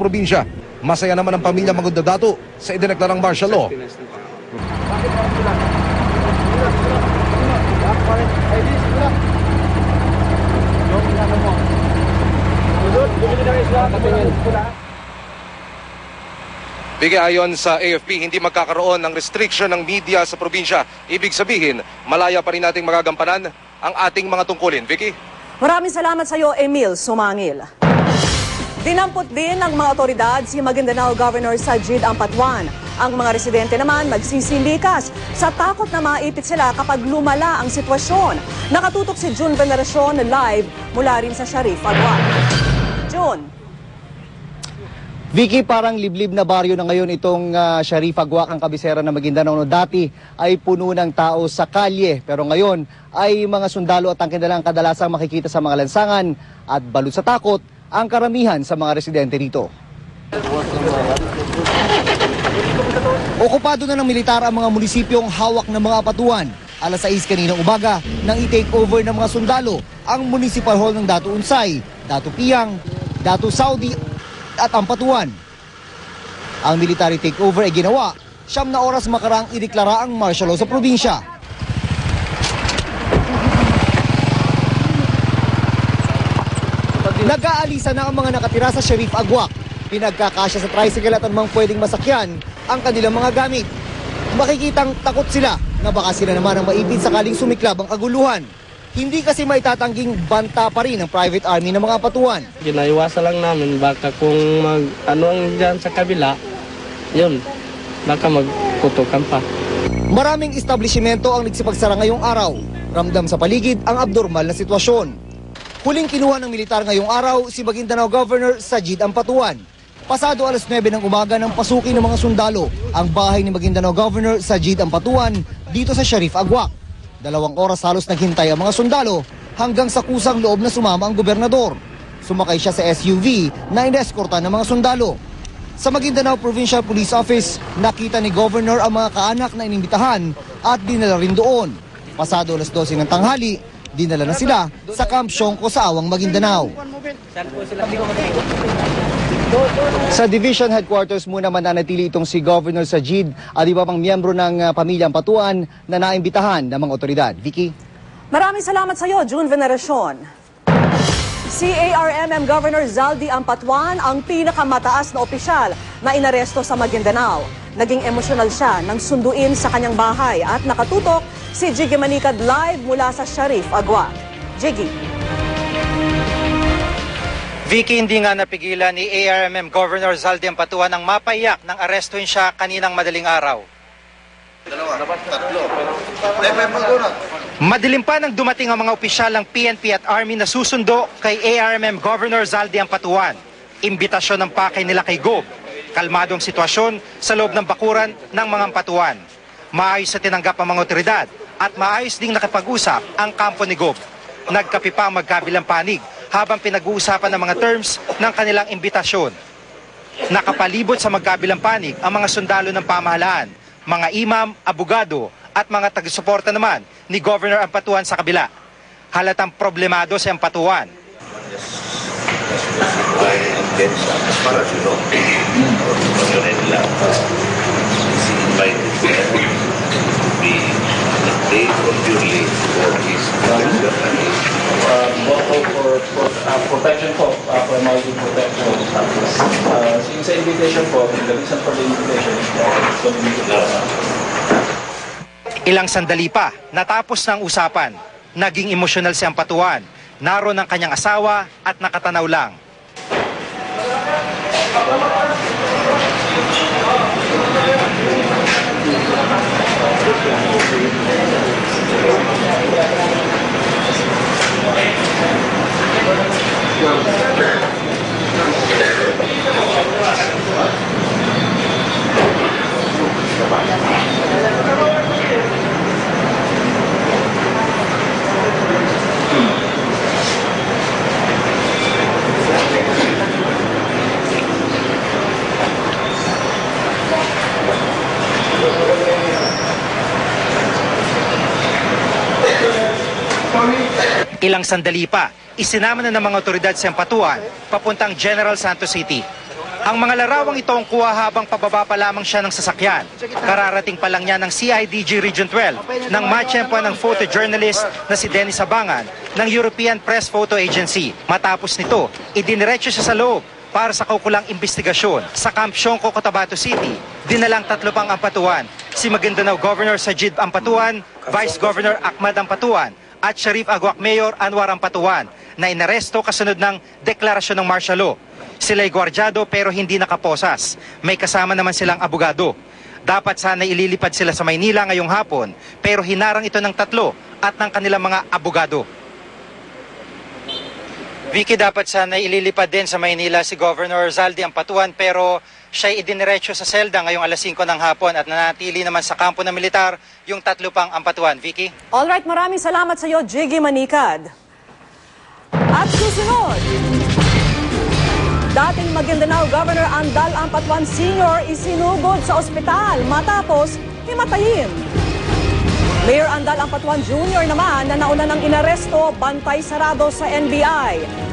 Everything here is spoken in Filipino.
probinsya. Masaya naman ang pamilya Magundadato sa idineklarang martial law. Bigay ayon sa AFP, hindi magkakaroon ng restriction ng media sa probinsya. Ibig sabihin, malaya pa rin nating magagampanan ang ating mga tungkulin. Vicky? Maraming salamat sa iyo, Emil Sumangil. Dinampot din ng mga otoridad si Maguindanao Governor Sajid Ampatuan. Ang mga residente naman magsisindikas sa takot na maipit sila kapag lumala ang sitwasyon. Nakatutok si June Veneracion live mula rin sa Sharif Agua. June. Vicky, parang liblib na baryo na ngayon itong Sharif Agua, ang kabisera ng Maguindanao. No, dati ay puno ng tao sa kalye, pero ngayon ay mga sundalo at tangke na lang kadalasang makikita sa mga lansangan at balot sa takot ang karamihan sa mga residente dito. Okupado na ng militar ang mga munisipyong hawak ng mga apatuan. Alas 6 kaninang umaga nang i-take over ng mga sundalo ang Municipal Hall ng Datu Unsay, Datu Piang, Datu Saudi at Ampatuan. Ang military takeover ay ginawa 9 na oras makaraang ideklara ang martial law sa probinsya. Nag-aalisa na ang mga nakatira sa Sharif Agua. Pinagkakasya sa tricycle at anumang pwedeng masakyan ang kanilang mga gamit. Makikitang takot sila na baka sila naman ang maipit sakaling sumiklab ang kaguluhan. Hindi kasi maitatangking banta pa rin ang private army ng mga apatuan. Ginaiwasan lang namin baka kung ang dyan sa kabila, yun, baka magkutukan pa. Maraming establishmento ang nagsipagsara ngayong araw. Ramdam sa paligid ang abnormal na sitwasyon. Huling kinuha ng militar ngayong araw si Maguindanao Governor Sajid Ampatuan. Pasado alas 9 ng umaga nang pasukin ng mga sundalo ang bahay ni Maguindanao Governor Sajid Ampatuan dito sa Sharif Agua. 2 oras halos naghintay ang mga sundalo hanggang sa kusang loob na sumama ang gobernador. Sumakay siya sa SUV na ineskorta ng mga sundalo. Sa Maguindanao Provincial Police Office, nakita ni Governor ang mga kaanak na inimbitahan at dinala rin doon. Pasado alas 12 ng tanghali, dinala na sila sa Camp Siongco sa Awang, Maguindanao. Sa Division Headquarters muna mananatili itong si Governor Sajid at iba pang miyembro ng pamilya Ampatuan na naimbitahan ng mga otoridad. Vicky? Maraming salamat sa iyo, June Veneracion. Si ARMM Governor Zaldi Ampatuan ang pinakamataas na opisyal na inaresto sa Maguindanao. Naging emosyonal siya nang sunduin sa kanyang bahay at nakatutok si Jiggy Manicad live mula sa Sharif Agua. Jiggy. Vicky, hindi nga napigilan ni ARMM Governor Zaldi Ampatuan ang mapaiyak nang arestuhin siya kaninang madaling araw. Madilim pa nang dumating ang mga opisyal ng PNP at Army na susundo kay ARMM Governor Zaldi Ampatuan. Imbitasyon ng pakay nila kay Gob. Kalmadong sitwasyon sa loob ng bakuran ng mga Ampatuan. Maayos sa tinanggap ang mga otoridad at maayos ding nakipag-usap ang kampo ni Gob. Nagkapi pa ang magkabilang panig habang pinag-uusapan ng mga terms ng kanilang imbitasyon. Nakapalibot sa magkabilang panig ang mga sundalo ng pamahalaan, mga imam, abogado at mga taga-suporta naman ni Governor Ampatuan sa kabila. Halatang problemado si Ampatuan. Protection po, for my protection. Yung sa invitation po, the reason for the invitation is Ilang sandali pa, natapos ng usapan. Naging emosyonal si Ampatuan. Naroon ang kanyang asawa at nakatanaw lang. Ilang sandali pa, isinama na ng mga otoridad si Ampatuan papuntang General Santos City. Ang mga larawang ito ang kuha habang pababa pa lamang siya ng sasakyan. Kararating pa lang niya ng CIDG Region 12 nang matsyempoan ng photojournalist na si Dennis Abangan ng European Press Photo Agency. Matapos nito, idiniretso siya sa loob para sa kaukulang investigasyon. Sa Camp Siongco, Cotabato City, dinalang 3 pang Ampatuan, si Maguindanao Governor Sajid Ampatuan, Vice Governor Ahmad Ampatuan, at Sharif Aguac Mayor Anwar Ampatuan na inaresto kasunod ng deklarasyon ng martial law. Sila'y gwardyado pero hindi nakaposas. May kasama naman silang abogado. Dapat sana ililipad sila sa Maynila ngayong hapon pero hinarang ito ng 3 at ng kanilang mga abogado. Vicky, dapat sana ililipad din sa Maynila si Governor Zaldy Ampatuan pero siya'y idiniretso sa selda ngayong alas 5 ng hapon at nanatili naman sa kampo ng militar yung 3 pang Ampatuan. Vicky? Alright, maraming salamat sa iyo, Jiggy Manikad. At susunod, dating Maguindanao Governor Andal Ampatuan Sr. isinugod sa ospital matapos himatayin. Mayor Andal Ampatuan Jr. naman na nauna ng inaresto, bantay sarado sa NBI.